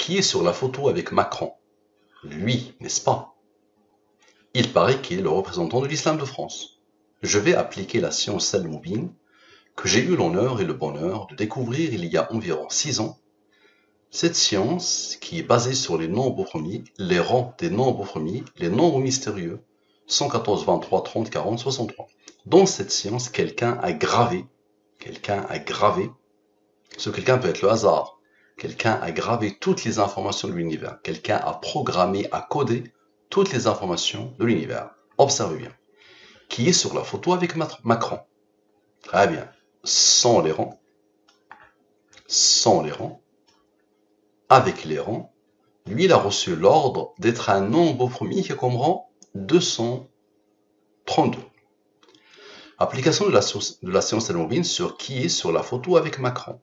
qui est sur la photo avec Macron? Lui, n'est-ce pas? Il paraît qu'il est le représentant de l'islam de France. Je vais appliquer la science Salmoubine que j'ai eu l'honneur et le bonheur de découvrir il y a environ 6 ans. Cette science, qui est basée sur les nombres premiers, les rangs des nombres premiers, les nombres mystérieux, 114, 23, 30, 40, 63. Dans cette science, quelqu'un a gravé, ce quelqu'un peut être le hasard, quelqu'un a gravé toutes les informations de l'univers, quelqu'un a programmé, a codé toutes les informations de l'univers. Observez bien. Qui est sur la photo avec Macron? Très bien. Sans les rangs, avec les rangs, lui, il a reçu l'ordre d'être un nombre premier qui a comme rang 232. Application de la science Salmoubine sur qui est sur la photo avec Macron.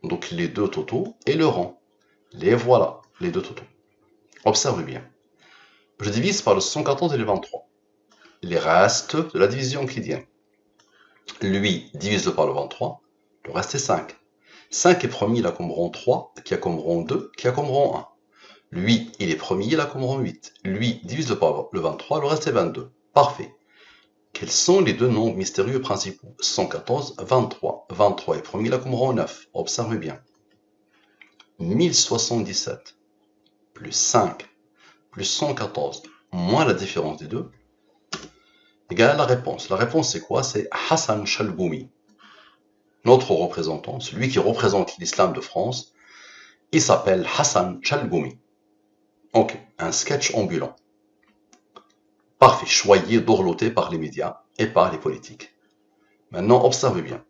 Donc les deux totaux et le rang. Les voilà, les deux totaux. Observez bien. Je divise par le 114 et le 23. Les restes de la division euclidienne. Lui, divise-le par le 23, le reste est 5. 5 est premier, il a comme rang 3, qui a comme rang 2, qui a comme rang 1. Lui, il est premier, il a comme rang 8. Lui, divise-le par le 23, le reste est 22. Parfait. Quels sont les deux nombres mystérieux principaux? 114, 23. 23 est premier, il a comme rang 9. Observez bien. 1077 plus 5 plus 114 moins la différence des deux égale la réponse. La réponse c'est quoi? C'est Hassan Chalgoumi. Notre représentant, celui qui représente l'islam de France, il s'appelle Hassan Chalgoumi. Ok, un sketch ambulant. Parfait, choyé, dorloté par les médias et par les politiques. Maintenant, observez bien.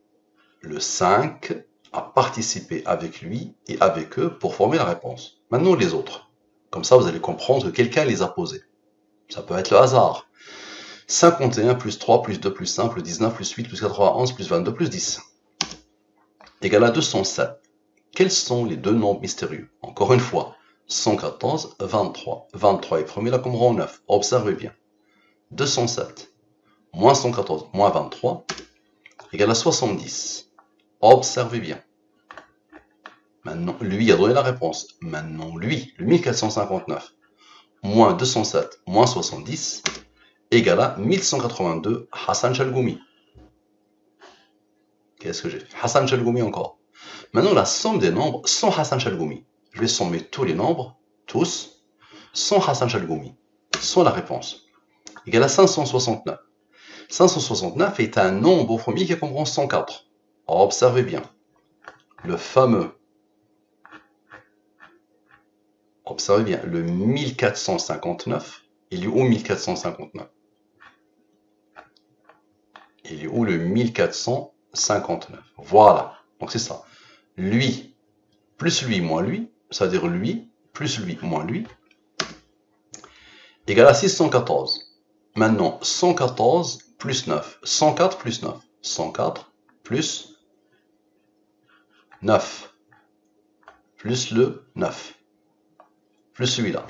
Le 5 a participé avec lui et avec eux pour former la réponse. Maintenant, les autres. Comme ça, vous allez comprendre que quelqu'un les a posés. Ça peut être le hasard. 51 plus 3 plus 2 plus 1 plus 19 plus 8 plus 91 plus 22 plus 10 égale à 207. Quels sont les deux nombres mystérieux? Encore une fois, 114, 23. 23 est premier là comme rang 9. Observez bien. 207 moins 114 moins 23 égale à 70. Observez bien. Maintenant, lui a donné la réponse. Maintenant, lui, le 1459 moins 207 moins 70 égale à 1182 Hassan Chalgoumi. Qu'est-ce que j'ai fait? Hassan Chalgoumi encore. Maintenant, la somme des nombres sans Hassan Chalgoumi. Je vais sommer tous les nombres, tous, sans Hassan Chalgoumi, sans la réponse. Égale à 569. 569 est un nombre premier qui comprend 104. Observez bien. Le fameux, observez bien, le 1459, il est où 1459? Il est où le 1459? Voilà, donc c'est ça. Lui, plus lui, moins lui, c'est-à-dire lui, plus lui, moins lui, égale à 614. Maintenant, 114 plus 9. 104 plus 9. 104 plus 9. Plus le 9. Plus celui-là.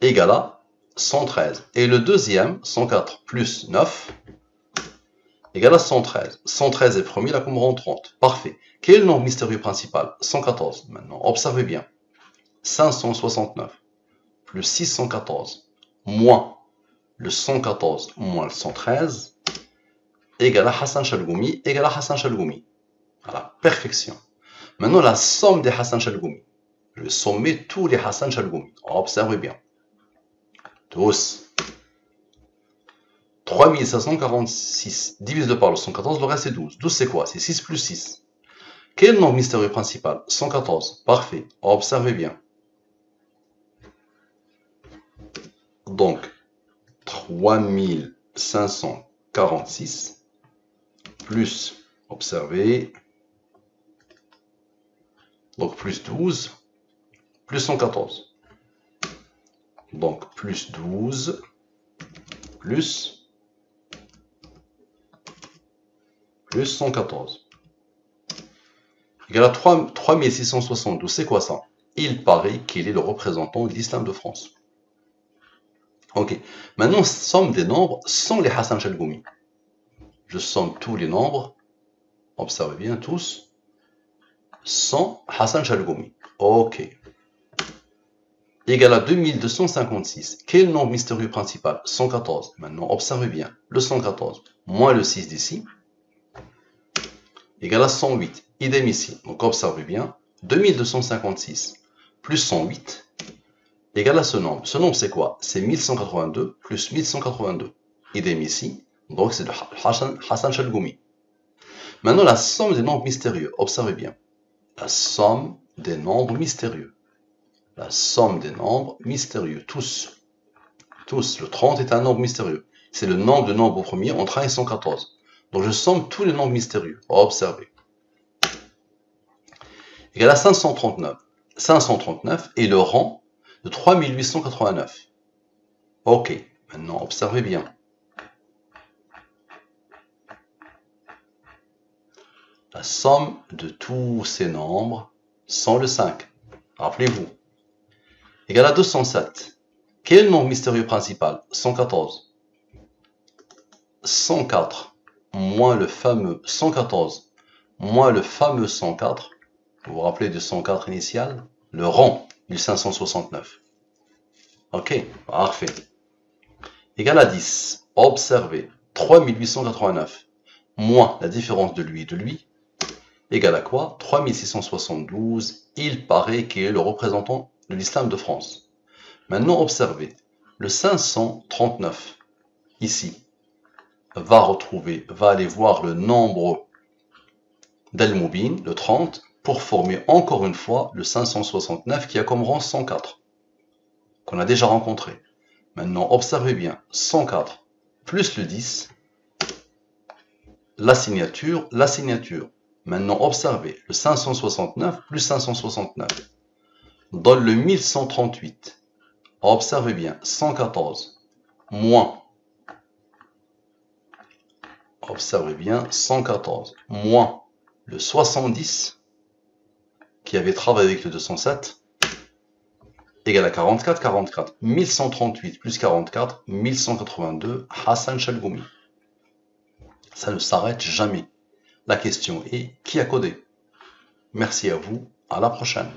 Égale à 113. Et le deuxième, 104 plus 9, égale à 113. 113 est premier, là comme rang 30. Parfait. Quel est le nombre mystérieux principal? 114. Maintenant, observez bien. 569 plus 614 moins le 114 moins le 113 égale à Hassan Chalgoumi égale à Hassan Chalgoumi. À la perfection. Maintenant, la somme des Hassan Chalgoumi. Je vais sommer tous les Hassan Chalgoumi. Observez bien. Tous. 3546 divisé par le 114, le reste est 12. 12 c'est quoi? C'est 6 plus 6. Quel est le nombre mystérieux principal? 114. Parfait. Observez bien. Donc, 3546 plus, observez, donc plus 12, plus 114. Donc, plus 12, plus 114. Égal à 3672. C'est quoi ça? Il paraît qu'il est le représentant de l'islam de France. Ok. Maintenant, somme des nombres sans les Hassan Chalgoumi. Je somme tous les nombres. Observez bien tous. Sans Hassan Chalgoumi. Ok. égale à 2256. Quel nombre mystérieux principal? 114. Maintenant, observez bien. Le 114 moins le 6 d'ici égale à 108. Idem ici. Donc, observez bien. 2256 plus 108 égale à ce nombre. Ce nombre, c'est quoi? C'est 1182 plus 1182. Idem ici. Donc, c'est le Hassan Chalgoumi. Maintenant, la somme des nombres mystérieux. Observez bien. La somme des nombres mystérieux. La somme des nombres mystérieux. Tous. Le 30 est un nombre mystérieux. C'est le nombre de nombres premiers entre 1 et 114. Donc, je somme tous les nombres mystérieux. Observez. Égale à 539. 539 est le rang de 3889. Ok. Maintenant, observez bien. La somme de tous ces nombres sans le 5. Rappelez-vous. Égale à 207. Quel nombre mystérieux principal? 114. 104 moins le fameux 114 moins le fameux 104. Vous vous rappelez de 104 initial? Le rang 1569. Ok, parfait. Égal à 10. Observez. 3889 moins la différence de lui et de lui égale à quoi? 3672. Il paraît qu'il est le représentant de l'islam de France. Maintenant, observez. Le 539, ici, va aller voir le nombre d'Al-Moubin, le 30, pour former encore une fois le 569 qui a comme rang 104, qu'on a déjà rencontré. Maintenant, observez bien. 104 plus le 10, la signature. Maintenant, observez. Le 569 plus 569 donne le 1138. Observez bien. 114 moins. Observez bien. 114 moins le 70 qui avait travaillé avec le 207 égale à 44. 44. 1138 plus 44, 1182. Hassan Chalgoumi. Ça ne s'arrête jamais. La question est, qui a codé? Merci à vous, à la prochaine.